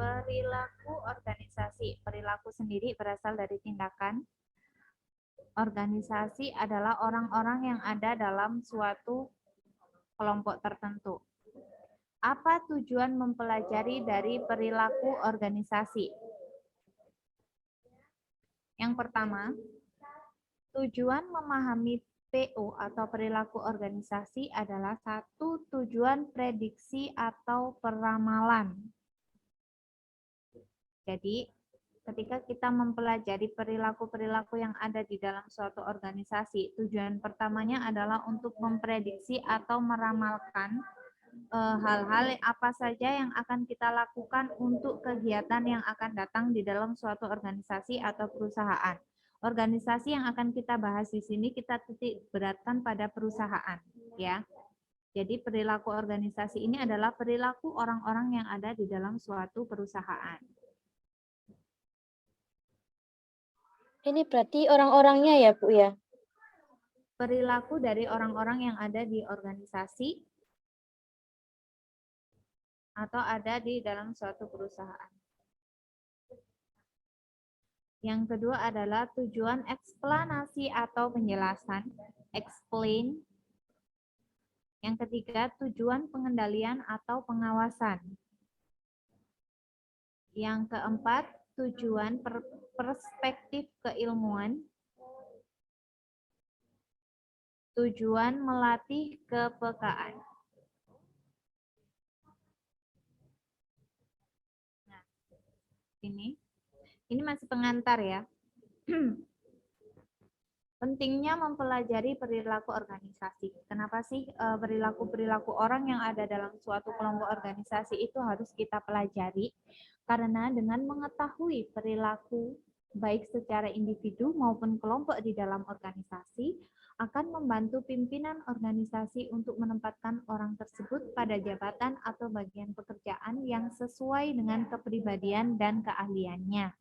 Perilaku organisasi. Perilaku sendiri berasal dari tindakan. Organisasi adalah orang-orang yang ada dalam suatu kelompok tertentu. Apa tujuan mempelajari dari perilaku organisasi? Yang pertama, tujuan memahami PO atau perilaku organisasi adalah satu, tujuan prediksi atau peramalan. Jadi, ketika kita mempelajari perilaku-perilaku yang ada di dalam suatu organisasi, tujuan pertamanya adalah untuk memprediksi atau meramalkan hal-hal apa saja yang akan kita lakukan untuk kegiatan yang akan datang di dalam suatu organisasi atau perusahaan. Organisasi yang akan kita bahas di sini kita titik beratkan pada perusahaan, ya. Jadi perilaku organisasi ini adalah perilaku orang-orang yang ada di dalam suatu perusahaan. Ini berarti orang-orangnya ya, Bu ya? Perilaku dari orang-orang yang ada di organisasi atau ada di dalam suatu perusahaan. Yang kedua adalah tujuan eksplanasi atau penjelasan, explain. Yang ketiga, tujuan pengendalian atau pengawasan. Yang keempat, tujuan perspektif keilmuan. Tujuan melatih kepekaan. Nah, ini masih pengantar ya. Pentingnya mempelajari perilaku organisasi. Kenapa sih perilaku-perilaku orang yang ada dalam suatu kelompok organisasi itu harus kita pelajari? Karena dengan mengetahui perilaku baik secara individu maupun kelompok di dalam organisasi akan membantu pimpinan organisasi untuk menempatkan orang tersebut pada jabatan atau bagian pekerjaan yang sesuai dengan kepribadian dan keahliannya.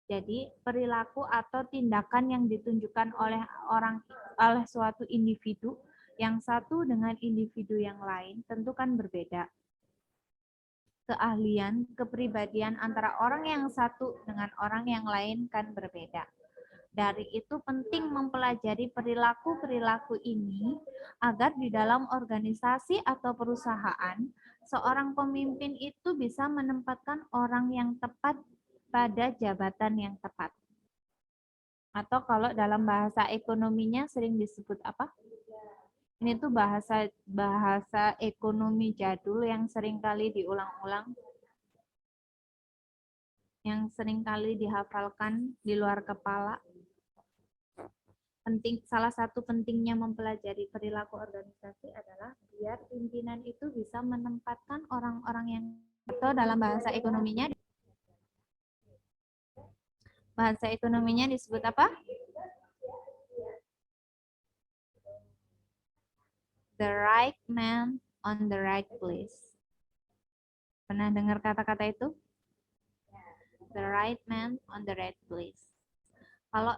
Jadi perilaku atau tindakan yang ditunjukkan oleh suatu individu yang satu dengan individu yang lain tentu kan berbeda. Keahlian, kepribadian antara orang yang satu dengan orang yang lain kan berbeda. Dari itu penting mempelajari perilaku-perilaku ini agar di dalam organisasi atau perusahaan seorang pemimpin itu bisa menempatkan orang yang tepat pada jabatan yang tepat. Atau kalau dalam bahasa ekonominya sering disebut apa? Ini tuh bahasa ekonomi jadul yang sering kali diulang-ulang, yang sering kali dihafalkan di luar kepala. Salah satu pentingnya mempelajari perilaku organisasi adalah biar pimpinan itu bisa menempatkan orang-orang yang, atau dalam bahasa ekonominya disebut apa? The right man on the right place. Pernah dengar kata-kata itu? The right man on the right place. Kalau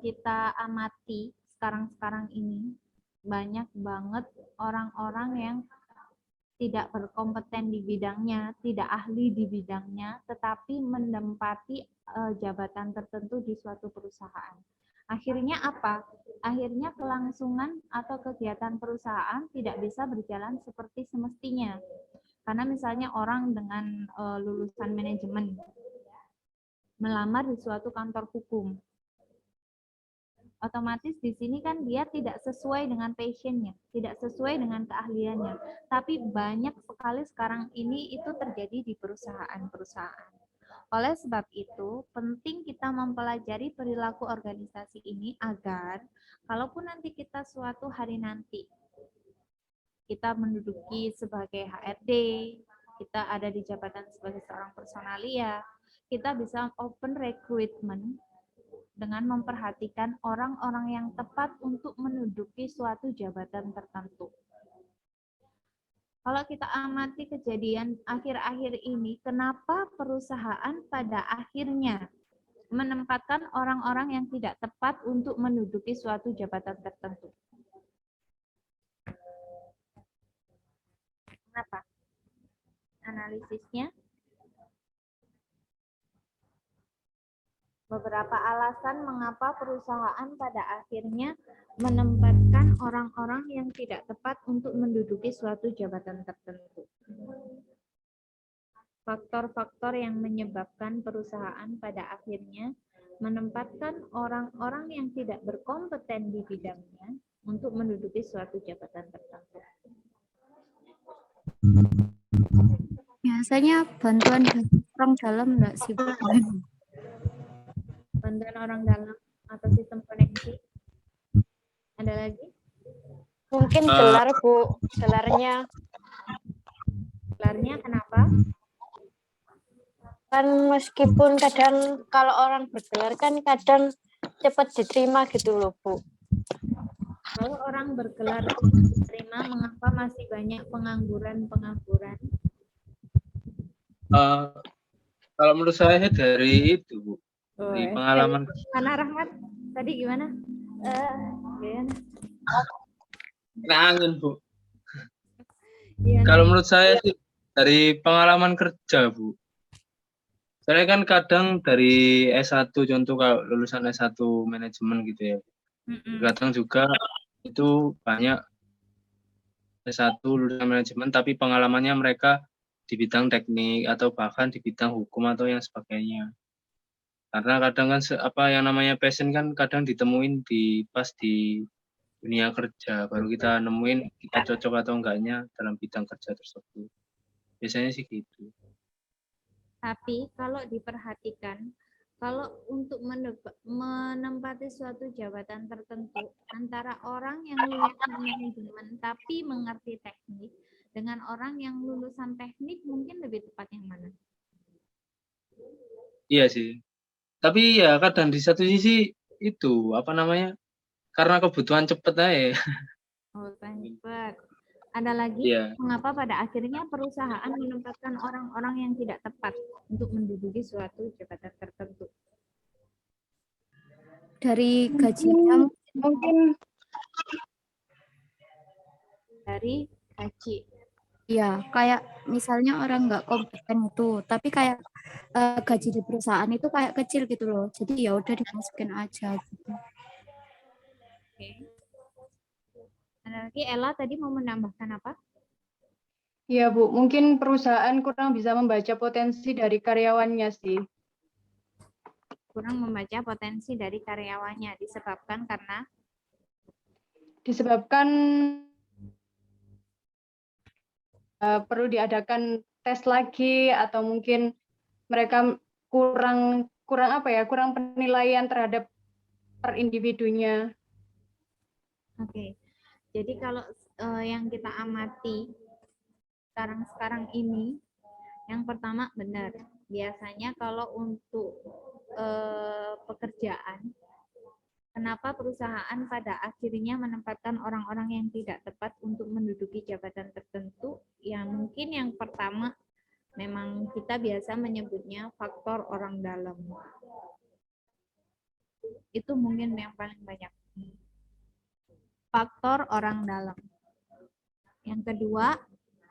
kita amati sekarang ini, banyak banget orang-orang yang tidak berkompeten di bidangnya, tidak ahli di bidangnya, tetapi menempati jabatan tertentu di suatu perusahaan. Akhirnya apa? Akhirnya kelangsungan atau kegiatan perusahaan tidak bisa berjalan seperti semestinya. Karena misalnya orang dengan lulusan manajemen melamar di suatu kantor hukum. Otomatis di sini kan dia tidak sesuai dengan passionnya, tidak sesuai dengan keahliannya. Tapi banyak sekali sekarang ini itu terjadi di perusahaan-perusahaan. Oleh sebab itu, penting kita mempelajari perilaku organisasi ini agar kalaupun nanti kita suatu hari nanti kita menduduki sebagai HRD, kita ada di jabatan sebagai seorang personalia, kita bisa open recruitment dengan memperhatikan orang-orang yang tepat untuk menduduki suatu jabatan tertentu. Kalau kita amati kejadian akhir-akhir ini, kenapa perusahaan pada akhirnya menempatkan orang-orang yang tidak tepat untuk menduduki suatu jabatan tertentu? Kenapa? Analisa. analisisnya? Beberapa alasan mengapa perusahaan pada akhirnya menempatkan orang-orang yang tidak tepat untuk menduduki suatu jabatan tertentu. Faktor-faktor yang menyebabkan perusahaan pada akhirnya menempatkan orang-orang yang tidak berkompeten di bidangnya untuk menduduki suatu jabatan tertentu. Biasanya bantuan dari orang dalam enggak sih, Bu? Bantuan orang dalam atau sistem koneksi. Ada lagi? Mungkin gelar, Bu. Gelarnya. Gelarnya kenapa? Kan meskipun kadang kalau orang bergelar kan kadang cepat diterima gitu loh, Bu. Kalau orang bergelar diterima, mengapa masih banyak pengangguran-pengangguran? Kalau menurut saya dari itu, Bu. Dari pengalaman. Mana Rahmat? Tadi gimana? Gimana? Angin, Bu. Gimana? Kalau menurut saya sih dari pengalaman kerja, Bu. Saya kan kadang dari S1, contoh kalau lulusan S1 manajemen gitu ya. Kadang juga itu banyak S1 lulusan manajemen tapi pengalamannya mereka di bidang teknik atau bahkan di bidang hukum atau yang sebagainya. Karena kadang kan apa yang namanya passion kan kadang ditemuin pas di dunia kerja, baru kita nemuin kita cocok atau enggaknya dalam bidang kerja tersebut. Biasanya sih gitu. Tapi kalau diperhatikan, kalau untuk menempati suatu jabatan tertentu, antara orang yang lulusan manajemen tapi mengerti teknik, dengan orang yang lulusan teknik mungkin lebih tepat yang mana? Iya sih. Tapi ya kadang di satu sisi itu, apa namanya, karena kebutuhan cepet aja. Oh, cepat. Ada lagi, Iya. mengapa pada akhirnya perusahaan menempatkan orang-orang yang tidak tepat untuk menduduki suatu jabatan tertentu? Dari gajinya mungkin. Dari gaji. Ya, kayak misalnya orang nggak kompeten itu, tapi kayak gaji di perusahaan itu kayak kecil gitu loh. Jadi ya udah dimasukin aja gitu. Oke. Ada lagi, Ella tadi mau menambahkan apa? Ya Bu, mungkin perusahaan kurang bisa membaca potensi dari karyawannya sih. Kurang membaca potensi dari karyawannya disebabkan karena? Disebabkan perlu diadakan tes lagi atau mungkin mereka kurang penilaian terhadap per individunya. Oke. Jadi kalau yang kita amati sekarang ini, yang pertama benar. Biasanya kalau untuk pekerjaan, kenapa perusahaan pada akhirnya menempatkan orang-orang yang tidak tepat untuk menduduki jabatan tertentu? Ya mungkin yang pertama memang kita biasa menyebutnya faktor orang dalam. Itu mungkin yang paling banyak. Faktor orang dalam. Yang kedua,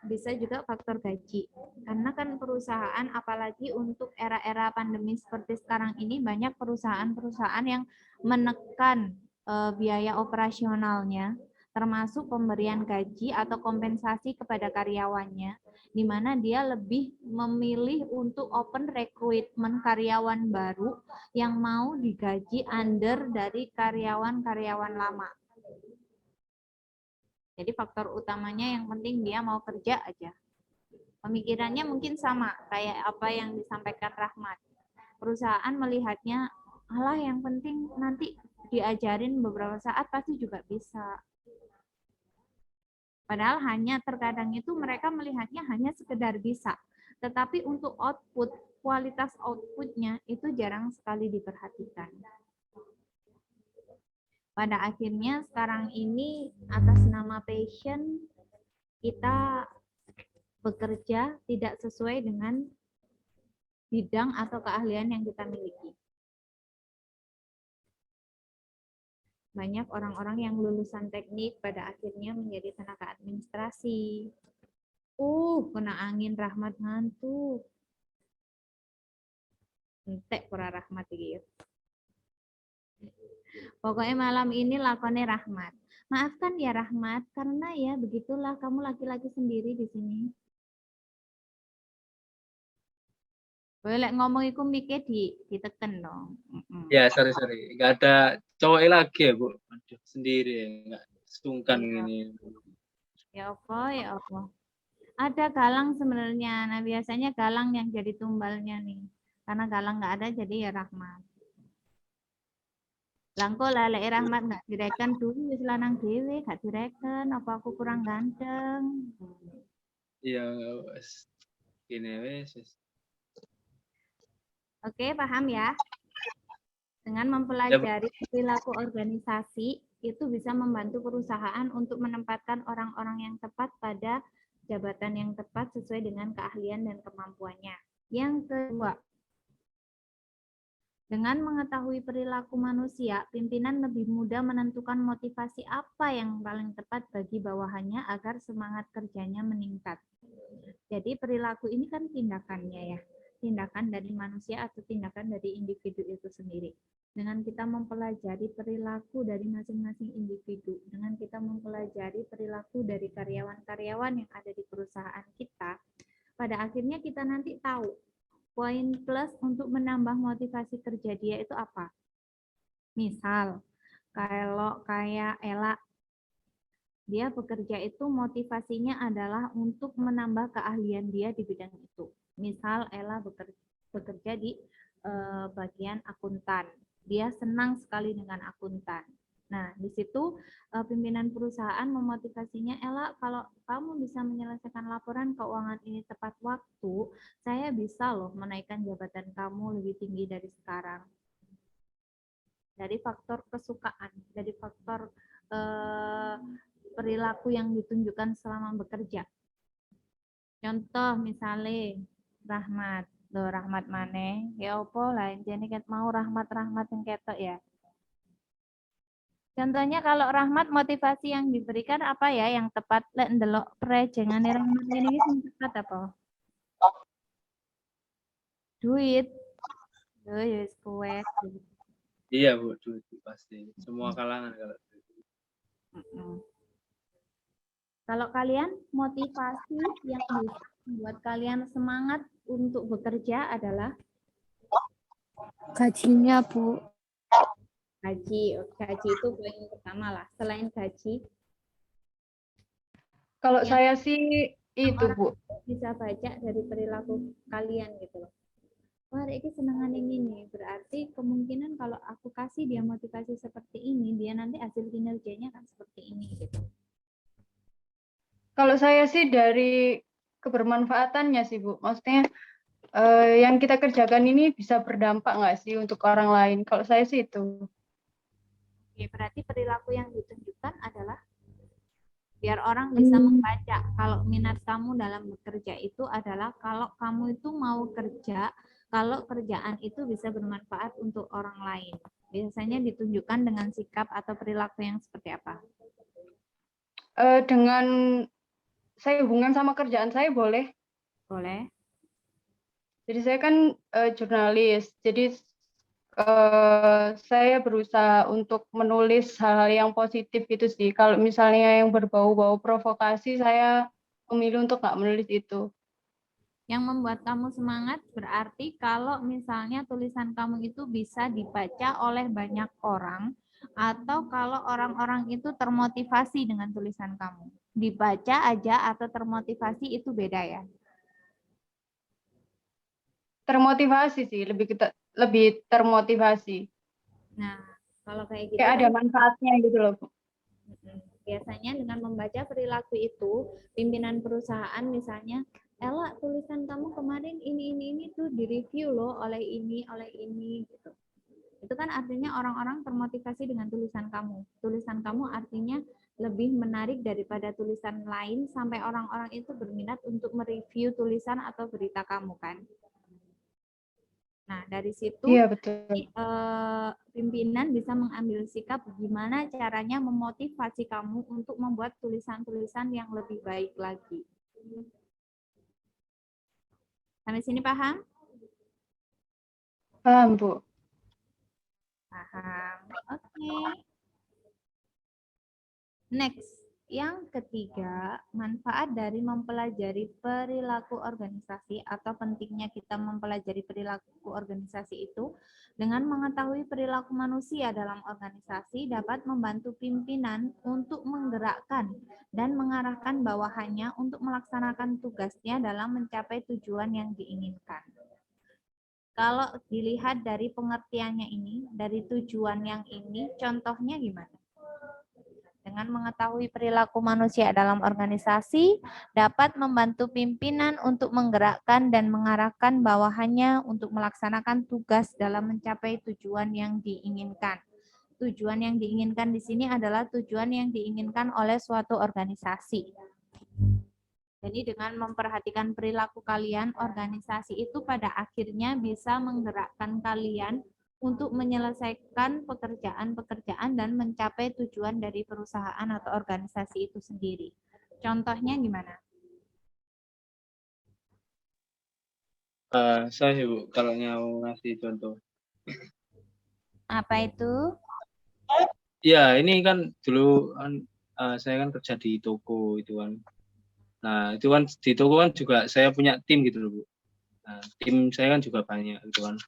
bisa juga faktor gaji. Karena kan perusahaan, apalagi untuk era-era pandemi seperti sekarang ini, banyak perusahaan-perusahaan yang menekan biaya operasionalnya, termasuk pemberian gaji atau kompensasi kepada karyawannya, di mana dia lebih memilih untuk open recruitment karyawan baru yang mau digaji under dari karyawan-karyawan lama. Jadi faktor utamanya yang penting dia mau kerja aja. Pemikirannya mungkin sama kayak apa yang disampaikan Rahmat. Perusahaan melihatnya, alah yang penting nanti diajarin beberapa saat pasti juga bisa. Padahal hanya terkadang itu mereka melihatnya hanya sekedar bisa. Tetapi untuk output, kualitas outputnya itu jarang sekali diperhatikan. Pada akhirnya sekarang ini atas nama passion kita bekerja tidak sesuai dengan bidang atau keahlian yang kita miliki. Banyak orang-orang yang lulusan teknik pada akhirnya menjadi tenaga administrasi, Kena angin Rahmat ngantuk. Entek pura Rahmat iki. Pokoknya malam ini lakonnya Rahmat. Maafkan ya Rahmat, karena ya begitulah kamu laki-laki sendiri di sini. Boleh ngomong iku mikir diteken dong. Ya, sorry. Nggak ada cowoknya lagi ya, Bu. Aduh, sendiri ya. Nggak sungkan Iya. ini. Ya apa. Ada Galang sebenarnya. Nah, biasanya Galang yang jadi tumbalnya nih. Karena Galang nggak ada, jadi ya Rahmat. Langko lele Rahmat nggak direken dulu, wis lanang dhewe gak direken. Apa aku kurang ganteng? Iya, wes. Gini wes. Oke, paham ya? Dengan mempelajari perilaku organisasi, itu bisa membantu perusahaan untuk menempatkan orang-orang yang tepat pada jabatan yang tepat sesuai dengan keahlian dan kemampuannya. Yang kedua, dengan mengetahui perilaku manusia, pimpinan lebih mudah menentukan motivasi apa yang paling tepat bagi bawahannya agar semangat kerjanya meningkat. Jadi perilaku ini kan tindakannya ya, tindakan dari manusia atau tindakan dari individu itu sendiri. Dengan kita mempelajari perilaku dari masing-masing individu, dengan kita mempelajari perilaku dari karyawan-karyawan yang ada di perusahaan kita, pada akhirnya kita nanti tahu poin plus untuk menambah motivasi kerja dia itu apa. Misal, kalau kayak Ella, dia bekerja itu motivasinya adalah untuk menambah keahlian dia di bidang itu. Misal Ella bekerja di bagian akuntan. Dia senang sekali dengan akuntan. Nah, di situ pimpinan perusahaan memotivasinya, Ella, kalau kamu bisa menyelesaikan laporan keuangan ini tepat waktu, saya bisa loh menaikkan jabatan kamu lebih tinggi dari sekarang. Dari faktor kesukaan, dari faktor perilaku yang ditunjukkan selama bekerja. Contoh misalnya Rahmat, Rahmat maneh, ya opo lah, jadi ket mau Rahmat yang ketok ya. Contohnya kalau Rahmat motivasi yang diberikan apa ya yang tepat lek ndelok prejengane Rahmat ini sing tepat apa? Duit. Wis kuwes. Iya, Bu, duit pasti. Semua kalangan kalau itu. Kalau kalian motivasi yang bisa membuat kalian semangat untuk bekerja adalah Gajinya, Bu. gaji. Gaji itu poin pertama lah. Selain gaji, Kalau Yang saya sih itu, orang Bu. bisa baca dari perilaku kalian gitu loh. Wah, ini senengan ini. Berarti kemungkinan kalau aku kasih dia motivasi seperti ini, dia nanti hasil kinerjanya kan seperti ini gitu. Kalau saya sih dari kebermanfaatannya sih, Bu. Maksudnya yang kita kerjakan ini bisa berdampak nggak sih untuk orang lain? Kalau saya sih itu. Oke, berarti perilaku yang ditunjukkan adalah biar orang bisa membaca kalau minat kamu dalam bekerja itu adalah kalau kamu itu mau kerja, kalau kerjaan itu bisa bermanfaat untuk orang lain. Biasanya ditunjukkan dengan sikap atau perilaku yang seperti apa? Dengan saya hubungan sama kerjaan saya boleh. Boleh. Jadi saya kan jurnalis. Jadi saya berusaha untuk menulis hal-hal yang positif itu sih. Kalau misalnya yang berbau-bau provokasi, saya memilih untuk nggak menulis itu. Yang membuat kamu semangat berarti kalau misalnya tulisan kamu itu bisa dibaca oleh banyak orang atau kalau orang-orang itu termotivasi dengan tulisan kamu. Dibaca aja atau termotivasi itu beda ya? Termotivasi sih, lebih termotivasi. Nah, kalau kayak gitu Kayak ada kan manfaatnya gitu loh, Bu. biasanya dengan membaca perilaku itu, pimpinan perusahaan misalnya, Ella, tulisan kamu kemarin ini tuh direview loh oleh ini gitu. Itu kan artinya orang-orang termotivasi dengan tulisan kamu. Tulisan kamu artinya lebih menarik daripada tulisan lain sampai orang-orang itu berminat untuk mereview tulisan atau berita kamu kan. Nah, dari situ Iya, betul. Pimpinan bisa mengambil sikap gimana caranya memotivasi kamu untuk membuat tulisan-tulisan yang lebih baik lagi. Sampai sini paham? Paham, Bu. Paham. Oke. Next. Yang ketiga, manfaat dari mempelajari perilaku organisasi atau pentingnya kita mempelajari perilaku organisasi itu dengan mengetahui perilaku manusia dalam organisasi dapat membantu pimpinan untuk menggerakkan dan mengarahkan bawahannya untuk melaksanakan tugasnya dalam mencapai tujuan yang diinginkan. Kalau dilihat dari pengertiannya ini, dari tujuan yang ini, contohnya gimana? Dengan mengetahui perilaku manusia dalam organisasi, dapat membantu pimpinan untuk menggerakkan dan mengarahkan bawahannya untuk melaksanakan tugas dalam mencapai tujuan yang diinginkan. Tujuan yang diinginkan di sini adalah tujuan yang diinginkan oleh suatu organisasi. Jadi dengan memperhatikan perilaku kalian, organisasi itu pada akhirnya bisa menggerakkan kalian untuk menyelesaikan pekerjaan-pekerjaan dan mencapai tujuan dari perusahaan atau organisasi itu sendiri. Contohnya gimana? Saya sih, Bu, kalau mau ngasih contoh. Apa itu? Ya, ini kan dulu kan saya kan kerja di toko itu kan. Nah, itu kan di toko kan juga saya punya tim gitu loh, Bu. Nah, tim saya kan juga banyak gitu kan.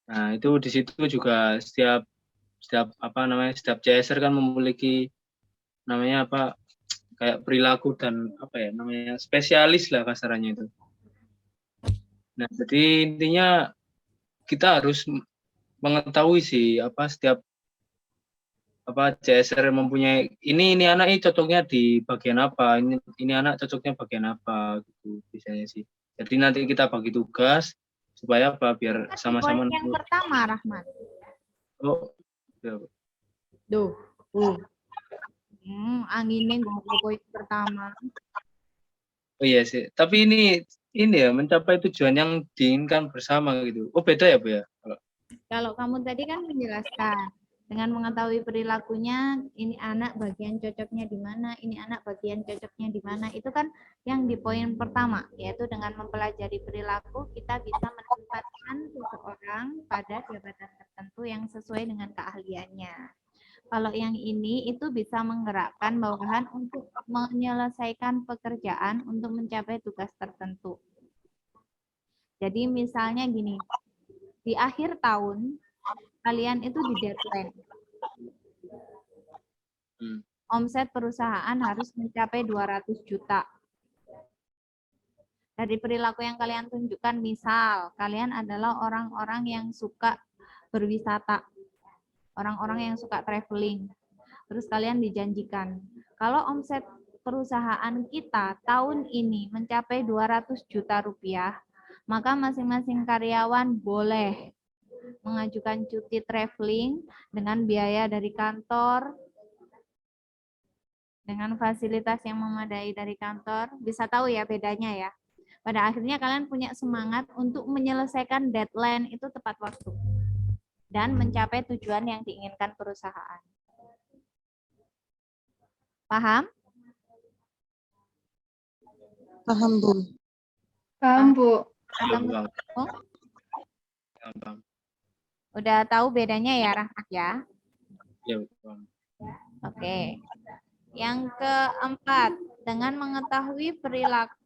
Nah, itu di situ juga setiap setiap CSR kan memiliki namanya apa kayak perilaku dan apa ya namanya spesialis lah kasarannya itu. Nah, jadi intinya kita harus mengetahui sih setiap CSR mempunyai ini anak ini cocoknya di bagian apa, ini anak cocoknya bagian apa gitu biasanya sih. Jadi nanti kita bagi tugas supaya biar sama-sama. Poin yang pertama, Rahmat. Oh, ya. Duh. Anginnya gue poin pertama. Oh iya sih. Tapi ini ya mencapai tujuan yang diinginkan bersama gitu. Oh beda ya Bu ya? Kalau kamu tadi kan menjelaskan dengan mengetahui perilakunya, ini anak bagian cocoknya di mana, ini anak bagian cocoknya di mana. Itu kan yang di poin pertama, yaitu dengan mempelajari perilaku kita bisa menempatkan seseorang pada jabatan tertentu yang sesuai dengan keahliannya. Kalau yang ini itu bisa menggerakkan bawahan untuk menyelesaikan pekerjaan untuk mencapai tugas tertentu. Jadi misalnya gini, di akhir tahun kalian itu di deadline. Omset perusahaan harus mencapai 200 juta. Dari perilaku yang kalian tunjukkan, misal kalian adalah orang-orang yang suka berwisata, orang-orang yang suka traveling. Terus kalian dijanjikan, kalau omset perusahaan kita tahun ini mencapai 200 juta rupiah, maka masing-masing karyawan boleh mengajukan cuti traveling dengan biaya dari kantor, dengan fasilitas yang memadai dari kantor. Bisa tahu ya bedanya ya. Pada akhirnya kalian punya semangat untuk menyelesaikan deadline itu tepat waktu dan mencapai tujuan yang diinginkan perusahaan. Paham? Paham, Bu. Paham, Bu. Paham. Udah tahu bedanya ya, Rahmat ya? Ya, paham. Oke. Yang keempat, dengan mengetahui perilaku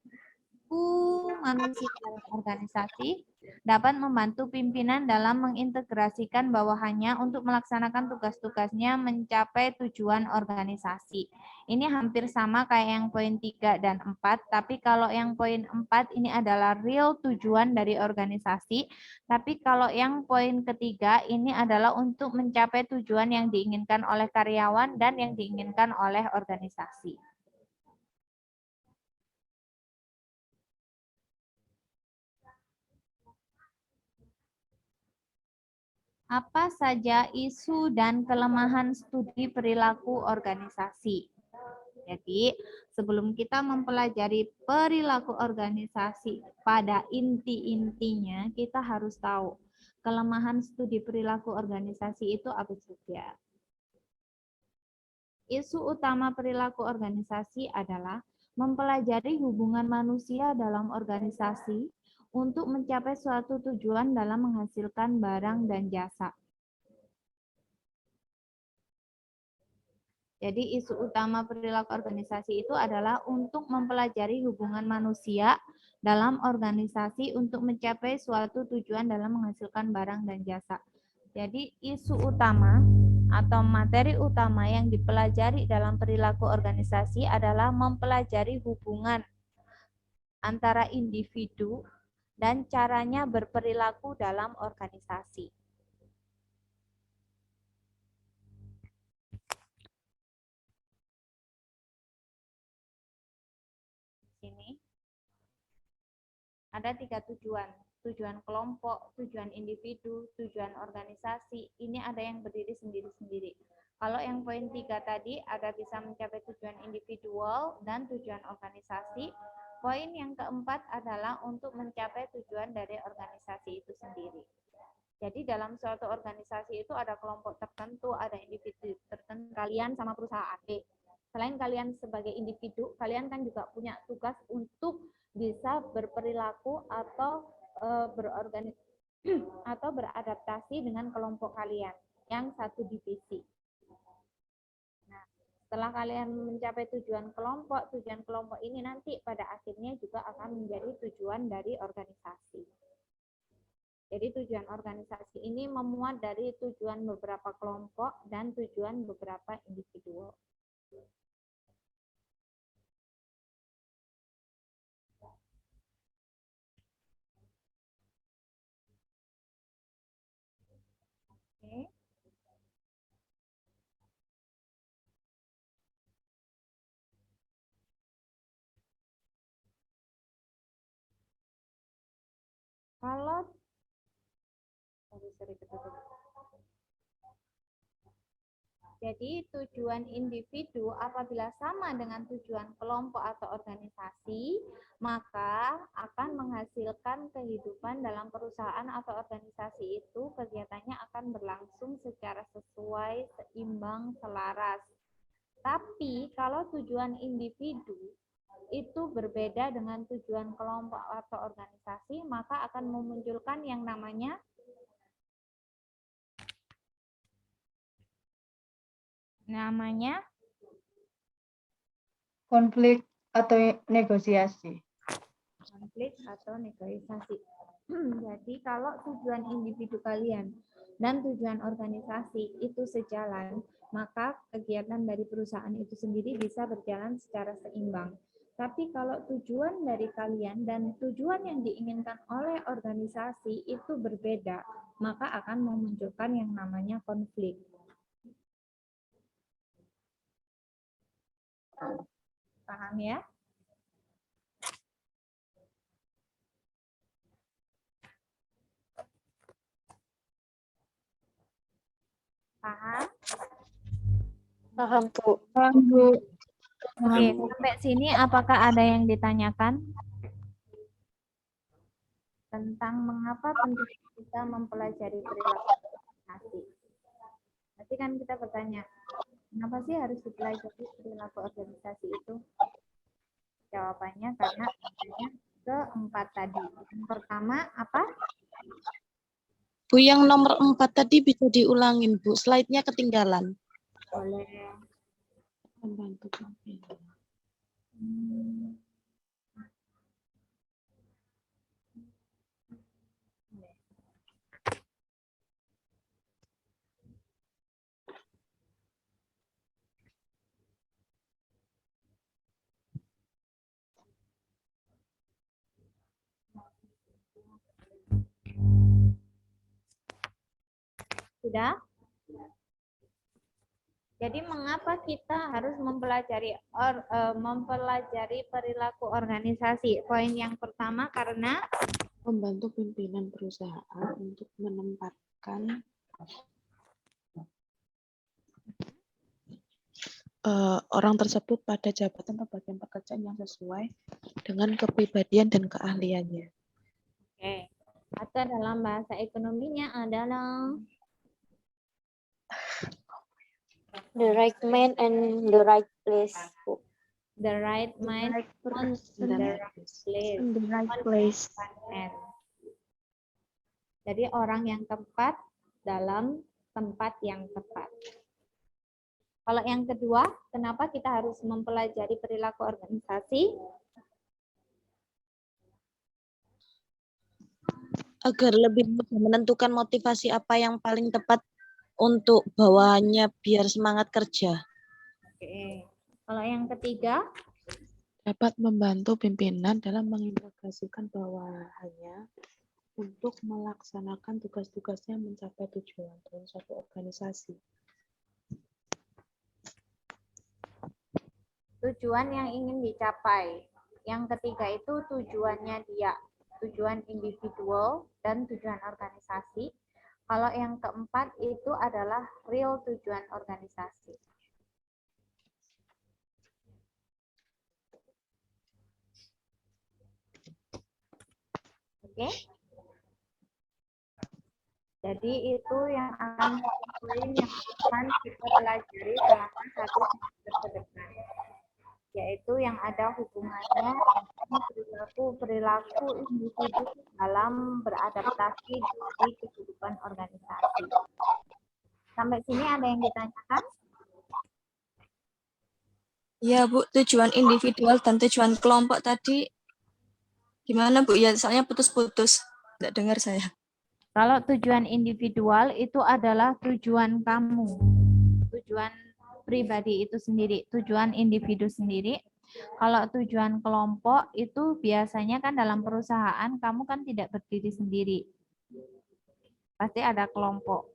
manusia dalam organisasi, dapat membantu pimpinan dalam mengintegrasikan bawahannya untuk melaksanakan tugas-tugasnya mencapai tujuan organisasi. Ini hampir sama kayak yang poin 3 dan 4, tapi kalau yang poin 4 ini adalah real tujuan dari organisasi, tapi kalau yang poin ketiga ini adalah untuk mencapai tujuan yang diinginkan oleh karyawan dan yang diinginkan oleh organisasi. Apa saja isu dan kelemahan studi perilaku organisasi? Jadi, sebelum kita mempelajari perilaku organisasi pada inti-intinya, kita harus tahu kelemahan studi perilaku organisasi itu apa saja. Isu utama perilaku organisasi adalah mempelajari hubungan manusia dalam organisasi untuk mencapai suatu tujuan dalam menghasilkan barang dan jasa. Jadi isu utama perilaku organisasi itu adalah untuk mempelajari hubungan manusia dalam organisasi untuk mencapai suatu tujuan dalam menghasilkan barang dan jasa. Jadi isu utama atau materi utama yang dipelajari dalam perilaku organisasi adalah mempelajari hubungan antara individu dan caranya berperilaku dalam organisasi. Sini ada 3 tujuan. Tujuan kelompok, tujuan individu, tujuan organisasi. Ini ada yang berdiri sendiri-sendiri. Kalau yang poin 3 tadi ada bisa mencapai tujuan individual dan tujuan organisasi. Poin yang keempat adalah untuk mencapai tujuan dari organisasi itu sendiri. Jadi dalam suatu organisasi itu ada kelompok tertentu, ada individu tertentu. Kalian sama perusahaan B. Selain kalian sebagai individu, kalian kan juga punya tugas untuk bisa berperilaku atau atau beradaptasi dengan kelompok kalian yang satu divisi. Nah, setelah kalian mencapai tujuan kelompok ini nanti pada akhirnya juga akan menjadi tujuan dari organisasi. Jadi tujuan organisasi ini memuat dari tujuan beberapa kelompok dan tujuan beberapa individu. Oke. Kalau jadi tujuan individu apabila sama dengan tujuan kelompok atau organisasi, maka akan menghasilkan kehidupan dalam perusahaan atau organisasi itu kegiatannya akan berlangsung secara sesuai, seimbang, selaras. Tapi kalau tujuan individu itu berbeda dengan tujuan kelompok atau organisasi, maka akan memunculkan yang namanya konflik atau negosiasi. Konflik atau negosiasi. Jadi kalau tujuan individu kalian dan tujuan organisasi itu sejalan, maka kegiatan dari perusahaan itu sendiri bisa berjalan secara seimbang. Tapi kalau tujuan dari kalian dan tujuan yang diinginkan oleh organisasi itu berbeda, maka akan memunculkan yang namanya konflik. Paham ya? Paham? Paham, Bu. Paham, Bu. Oke, sampai sini apakah ada yang ditanyakan? Tentang mengapa penting kita mempelajari perilaku organisasi. Nanti kan kita bertanya, kenapa sih harus dipelajari perilaku organisasi itu? Jawabannya karena adanya keempat tadi. Yang pertama apa? Bu, yang nomor 4 tadi bisa diulangin, Bu. Slide-nya ketinggalan. Boleh. Membantu pimpinan. Sudah? Jadi mengapa kita harus mempelajari perilaku organisasi? Poin yang pertama karena Membantu pimpinan perusahaan untuk menempatkan orang tersebut pada jabatan atau bagian pekerjaan yang sesuai dengan kepribadian dan keahliannya. Oke. Atau dalam bahasa ekonominya adalah The right man and the right place. the right man on the right place. In the right place. And Jadi orang yang tepat dalam tempat yang tepat. Kalau yang kedua, kenapa kita harus mempelajari perilaku organisasi? Agar lebih mudah menentukan motivasi apa yang paling tepat untuk bawahannya biar semangat kerja. Oke. Kalau yang ketiga, Dapat membantu pimpinan dalam mengintegrasikan bawahannya untuk melaksanakan tugas-tugasnya mencapai tujuan dalam suatu organisasi. tujuan yang ingin dicapai. Yang ketiga itu tujuannya dia, tujuan individual dan tujuan organisasi. Kalau yang keempat itu adalah real tujuan organisasi. Oke? Jadi itu yang akan kita pelajari selama 1 semester ke depan, yaitu yang ada hubungannya dengan perilaku individu dalam beradaptasi di kehidupan organisasi. Sampai sini ada yang ditanyakan? Ya Bu, tujuan individual dan tujuan kelompok tadi gimana Bu? Ya soalnya putus-putus, nggak dengar saya. Kalau tujuan individual itu adalah tujuan kamu, tujuan pribadi itu sendiri, tujuan individu sendiri. Kalau tujuan kelompok itu biasanya kan dalam perusahaan kamu kan tidak berdiri sendiri. Pasti ada kelompok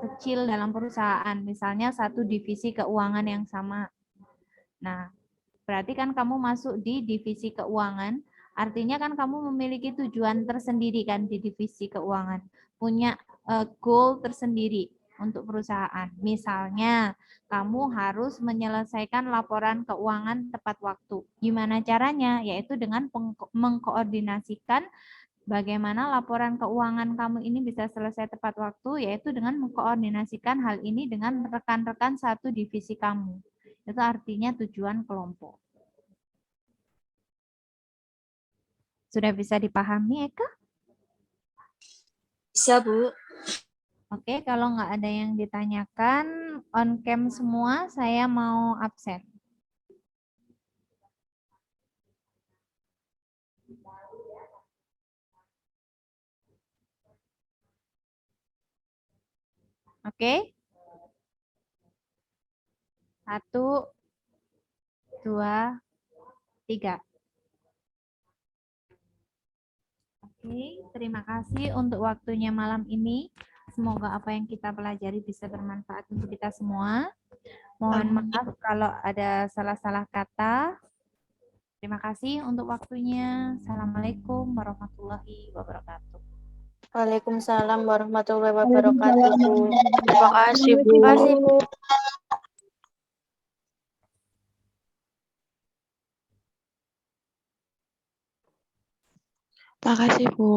kecil dalam perusahaan, misalnya satu divisi keuangan yang sama. Nah, berarti kan kamu masuk di divisi keuangan, artinya kan kamu memiliki tujuan tersendiri kan di divisi keuangan, punya goal tersendiri untuk perusahaan. Misalnya, kamu harus menyelesaikan laporan keuangan tepat waktu. Gimana caranya? Yaitu dengan mengkoordinasikan bagaimana laporan keuangan kamu ini bisa selesai tepat waktu, yaitu dengan mengkoordinasikan hal ini dengan rekan-rekan satu divisi kamu. Itu artinya tujuan kelompok. Sudah bisa dipahami, Eka? Bisa Bu. Oke, kalau nggak ada yang ditanyakan, on cam semua, saya mau absen. Oke? 1, 2, 3. Oke, terima kasih untuk waktunya malam ini. Semoga apa yang kita pelajari bisa bermanfaat untuk kita semua. Mohon maaf kalau ada salah-salah kata. Terima kasih untuk waktunya. Assalamualaikum warahmatullahi wabarakatuh. Waalaikumsalam warahmatullahi wabarakatuh. Terima kasih, Bu. Terima kasih, Bu. Makasih Bu.